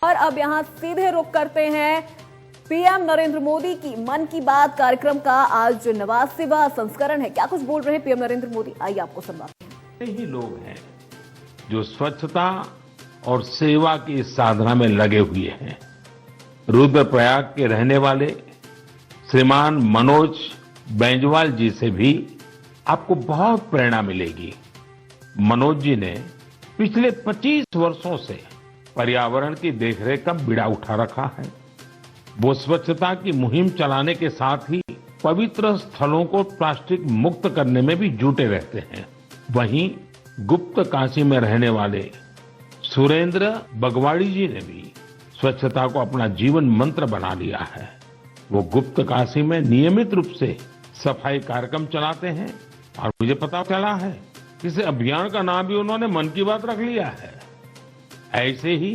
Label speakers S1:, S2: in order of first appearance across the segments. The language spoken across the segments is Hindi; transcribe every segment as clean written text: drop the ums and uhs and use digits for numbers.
S1: और अब यहां सीधे रुख करते हैं पीएम नरेंद्र मोदी की मन की बात कार्यक्रम का आज 89वां संस्करण है। क्या कुछ बोल रहे हैं पीएम नरेंद्र मोदी, आइए आपको सुनवाते हैं।
S2: ही लोग हैं जो स्वच्छता और सेवा की साधना में लगे हुए हैं। रुद्रप्रयाग के रहने वाले श्रीमान मनोज बैंजवाल जी से भी आपको बहुत प्रेरणा मिलेगी। मनोज जी ने पिछले 25 वर्षों से पर्यावरण की देखरेख का बीड़ा उठा रखा है। वो स्वच्छता की मुहिम चलाने के साथ ही पवित्र स्थलों को प्लास्टिक मुक्त करने में भी जुटे रहते हैं। वहीं गुप्त काशी में रहने वाले सुरेंद्र बगवाड़ी जी ने भी स्वच्छता को अपना जीवन मंत्र बना लिया है। वो गुप्त काशी में नियमित रूप से सफाई कार्यक्रम चलाते हैं और मुझे पता चला है कि इस अभियान का नाम भी उन्होंने मन की बात रख लिया है। ऐसे ही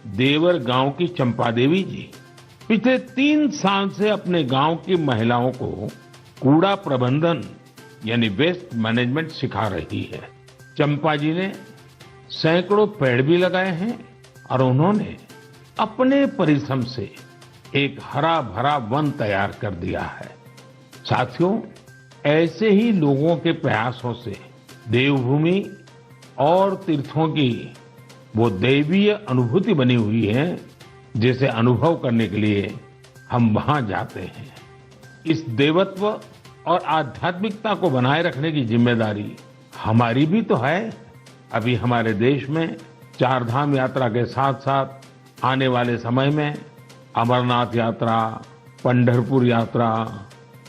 S2: देवर गांव की चंपा देवी जी पिछले 3 साल से अपने गांव की महिलाओं को कूड़ा प्रबंधन यानी वेस्ट मैनेजमेंट सिखा रही है। चंपा जी ने सैकड़ों पेड़ भी लगाए हैं और उन्होंने अपने परिश्रम से एक हरा भरा वन तैयार कर दिया है। साथियों, ऐसे ही लोगों के प्रयासों से देवभूमि और तीर्थों की वो दैवीय अनुभूति बनी हुई है जिसे अनुभव करने के लिए हम वहां जाते हैं। इस देवत्व और आध्यात्मिकता को बनाए रखने की जिम्मेदारी हमारी भी तो है। अभी हमारे देश में 4 धाम यात्रा के साथ साथ आने वाले समय में अमरनाथ यात्रा, पंढरपुर यात्रा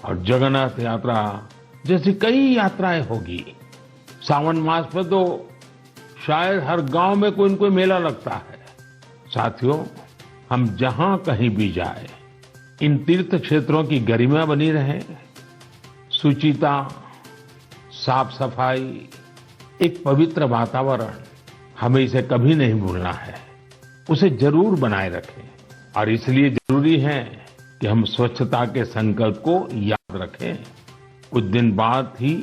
S2: और जगन्नाथ यात्रा जैसी कई यात्राएं होगी। सावन मास में तो शायद हर गांव में कोई न कोई मेला लगता है। साथियों, हम जहां कहीं भी जाए इन तीर्थ क्षेत्रों की गरिमा बनी रहे। शुचिता, साफ सफाई, एक पवित्र वातावरण, हमें इसे कभी नहीं भूलना है। उसे जरूर बनाए रखें और इसलिए जरूरी है कि हम स्वच्छता के संकल्प को याद रखें। कुछ दिन बाद ही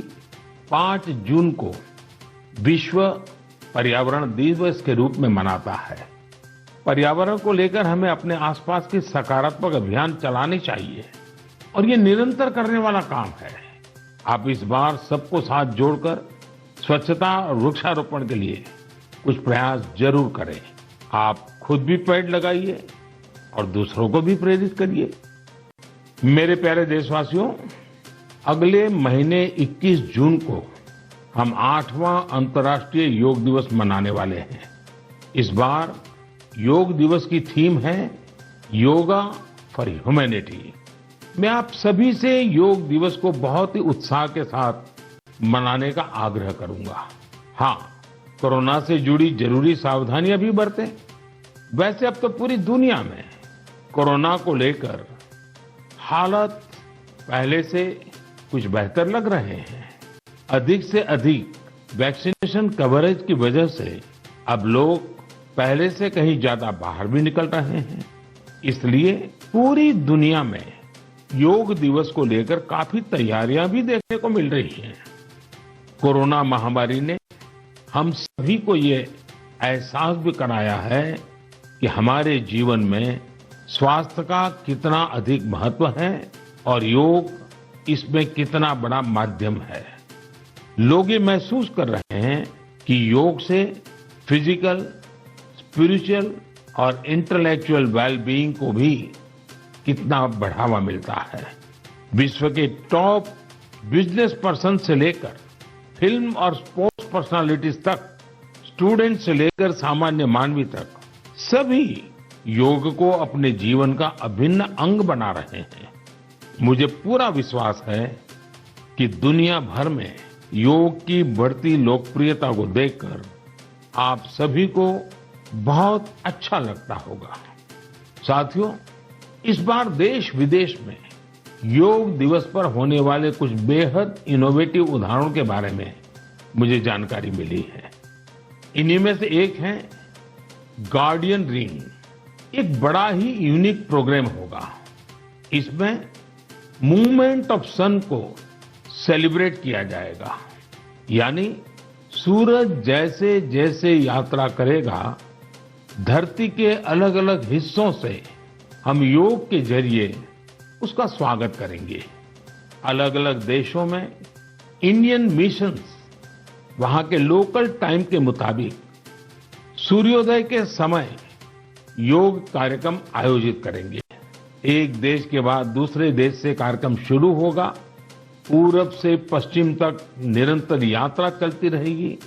S2: 5 जून को विश्व पर्यावरण दिवस के रूप में मनाता है। पर्यावरण को लेकर हमें अपने आसपास की सकारात्मक अभियान चलाने चाहिए और ये निरंतर करने वाला काम है। आप इस बार सबको साथ जोड़कर स्वच्छता और वृक्षारोपण के लिए कुछ प्रयास जरूर करें। आप खुद भी पेड़ लगाइए और दूसरों को भी प्रेरित करिए। मेरे प्यारे देशवासियों, अगले महीने 21 जून को हम 8वां अंतर्राष्ट्रीय योग दिवस मनाने वाले हैं। इस बार योग दिवस की थीम है योगा फॉर ह्यूमैनिटी। मैं आप सभी से योग दिवस को बहुत ही उत्साह के साथ मनाने का आग्रह करूंगा। हाँ, कोरोना से जुड़ी जरूरी सावधानियां भी बरतें। वैसे अब तो पूरी दुनिया में कोरोना को लेकर हालात पहले से कुछ बेहतर लग रहे हैं। अधिक से अधिक वैक्सीनेशन कवरेज की वजह से अब लोग पहले से कहीं ज्यादा बाहर भी निकल रहे हैं। इसलिए पूरी दुनिया में योग दिवस को लेकर काफी तैयारियां भी देखने को मिल रही हैं। कोरोना महामारी ने हम सभी को ये एहसास भी कराया है कि हमारे जीवन में स्वास्थ्य का कितना अधिक महत्व है और योग इसमें कितना बड़ा माध्यम है। लोग ये महसूस कर रहे हैं कि योग से फिजिकल, स्पिरिचुअल और इंटेलेक्चुअल वेलबीइंग को भी कितना बढ़ावा मिलता है। विश्व के टॉप बिजनेस पर्सन से लेकर फिल्म और स्पोर्ट्स पर्सनालिटीज तक, स्टूडेंट से लेकर सामान्य मानवी तक, सभी योग को अपने जीवन का अभिन्न अंग बना रहे हैं। मुझे पूरा विश्वास है कि दुनिया भर में योग की बढ़ती लोकप्रियता को देखकर आप सभी को बहुत अच्छा लगता होगा। साथियों, इस बार देश विदेश में योग दिवस पर होने वाले कुछ बेहद इनोवेटिव उदाहरणों के बारे में मुझे जानकारी मिली है। इन्हीं में से एक है गार्डियन रिंग। एक बड़ा ही यूनिक प्रोग्राम होगा। इसमें मूवमेंट ऑफ सन को सेलिब्रेट किया जाएगा, यानी सूरज जैसे जैसे यात्रा करेगा धरती के अलग अलग हिस्सों से हम योग के जरिए उसका स्वागत करेंगे। अलग अलग देशों में इंडियन मिशंस वहां के लोकल टाइम के मुताबिक सूर्योदय के समय योग कार्यक्रम आयोजित करेंगे। एक देश के बाद दूसरे देश से कार्यक्रम शुरू होगा। पूरब से पश्चिम तक निरंतर यात्रा चलती रहेगी।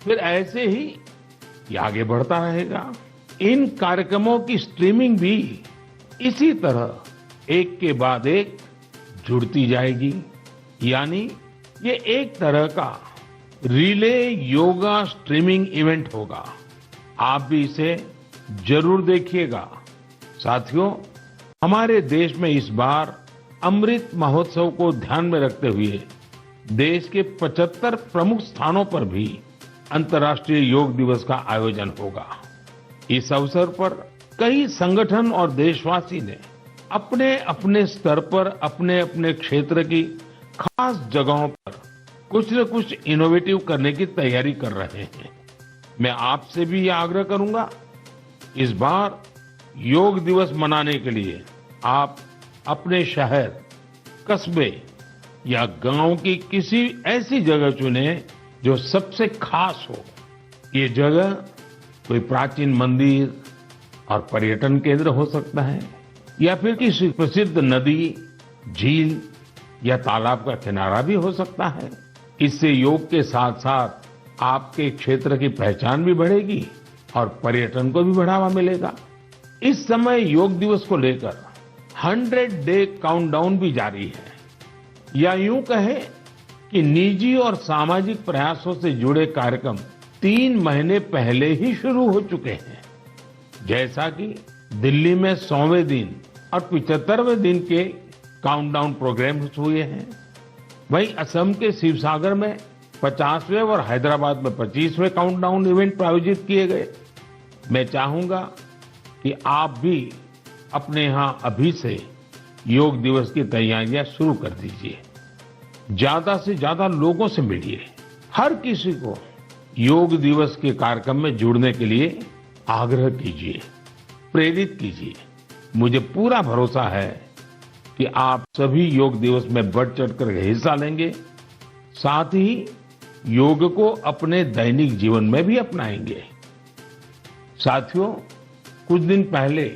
S2: फिर ऐसे ही ये आगे बढ़ता रहेगा। इन कार्यक्रमों की स्ट्रीमिंग भी इसी तरह एक के बाद एक जुड़ती जाएगी। यानी ये एक तरह का रिले योगा स्ट्रीमिंग इवेंट होगा। आप भी इसे जरूर देखिएगा। साथियों, हमारे देश में इस बार अमृत महोत्सव को ध्यान में रखते हुए देश के 75 प्रमुख स्थानों पर भी अंतर्राष्ट्रीय योग दिवस का आयोजन होगा। इस अवसर पर कई संगठन और देशवासी ने अपने अपने स्तर पर अपने अपने क्षेत्र की खास जगहों पर कुछ न कुछ इनोवेटिव करने की तैयारी कर रहे हैं। मैं आपसे भी ये आग्रह करूंगा, इस बार योग दिवस मनाने के लिए आप अपने शहर, कस्बे या गांव की किसी ऐसी जगह चुनें जो सबसे खास हो। ये जगह कोई प्राचीन मंदिर और पर्यटन केंद्र हो सकता है, या फिर किसी प्रसिद्ध नदी, झील या तालाब का किनारा भी हो सकता है। इससे योग के साथ साथ आपके क्षेत्र की पहचान भी बढ़ेगी और पर्यटन को भी बढ़ावा मिलेगा। इस समय योग दिवस को लेकर 100 डे काउंटडाउन भी जारी है। या यूं कहें कि निजी और सामाजिक प्रयासों से जुड़े कार्यक्रम 3 महीने पहले ही शुरू हो चुके हैं। जैसा कि दिल्ली में 100वें दिन और 75वें दिन के काउंटडाउन प्रोग्राम हुए हैं। वहीं असम के शिवसागर में 50वें और हैदराबाद में 25वें काउंटडाउन इवेंट आयोजित किए गए। मैं चाहूंगा कि आप भी अपने यहां अभी से योग दिवस की तैयारियां शुरू कर दीजिए। ज्यादा से ज्यादा लोगों से मिलिए। हर किसी को योग दिवस के कार्यक्रम में जुड़ने के लिए आग्रह कीजिए, प्रेरित कीजिए। मुझे पूरा भरोसा है कि आप सभी योग दिवस में बढ़ चढ़कर हिस्सा लेंगे, साथ ही योग को अपने दैनिक जीवन में भी अपनाएंगे। साथियों, कुछ दिन पहले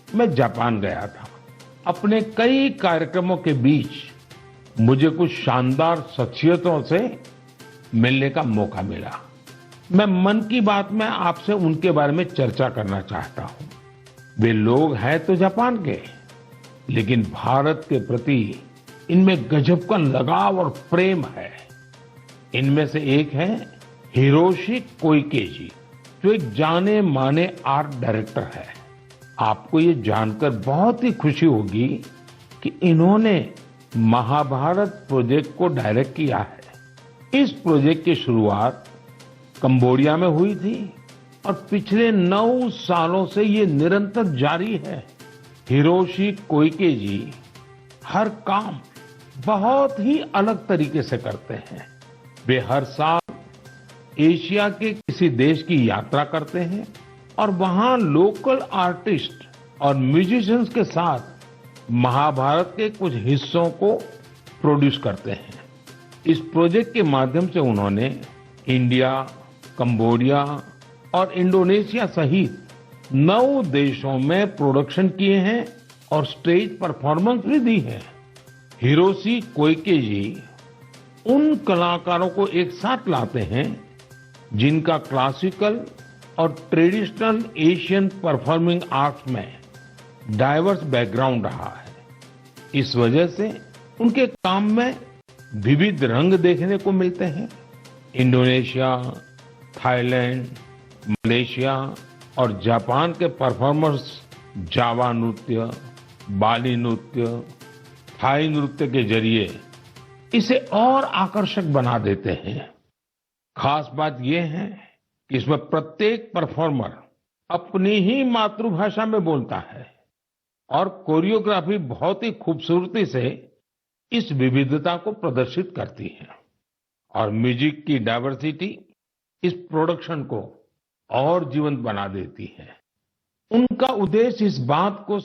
S2: मैं जापान गया था। अपने कई कार्यक्रमों के बीच मुझे कुछ शानदार शख्सियतों से मिलने का मौका मिला। मैं मन की बात में आपसे उनके बारे में चर्चा करना चाहता हूं। वे लोग हैं तो जापान के, लेकिन भारत के प्रति इनमें गजब का लगाव और प्रेम है। इनमें से एक है हिरोशी कोइके जी, जो एक जाने माने आर्ट डायरेक्टर है। आपको ये जानकर बहुत ही खुशी होगी कि इन्होंने महाभारत प्रोजेक्ट को डायरेक्ट किया है। इस प्रोजेक्ट की शुरुआत कंबोडिया में हुई थी और पिछले 9 सालों से ये निरंतर जारी है। हिरोशी कोइके जी हर काम बहुत ही अलग तरीके से करते हैं। वे हर साल एशिया के किसी देश की यात्रा करते हैं और वहां लोकल आर्टिस्ट और म्यूजिशियंस के साथ महाभारत के कुछ हिस्सों को प्रोड्यूस करते हैं। इस प्रोजेक्ट के माध्यम से उन्होंने इंडिया, कंबोडिया और इंडोनेशिया सहित 9 देशों में प्रोडक्शन किए हैं और स्टेज परफॉर्मेंस भी दी है। हिरोशी कोइके जी उन कलाकारों को एक साथ लाते हैं जिनका क्लासिकल और ट्रेडिशनल एशियन परफॉर्मिंग आर्ट्स में डाइवर्स बैकग्राउंड रहा है। इस वजह से उनके काम में विविध रंग देखने को मिलते हैं। इंडोनेशिया, थाईलैंड, मलेशिया और जापान के परफॉर्मर्स जावा नृत्य, बाली नृत्य, थाई नृत्य के जरिए इसे और आकर्षक बना देते हैं। खास बात यह है कि इसमें प्रत्येक परफॉर्मर अपनी ही मातृभाषा में बोलता है और कोरियोग्राफी बहुत ही खूबसूरती से इस विविधता को प्रदर्शित करती है। और म्यूजिक की डाइवर्सिटी इस प्रोडक्शन को और जीवंत बना देती है। उनका उद्देश्य इस बात को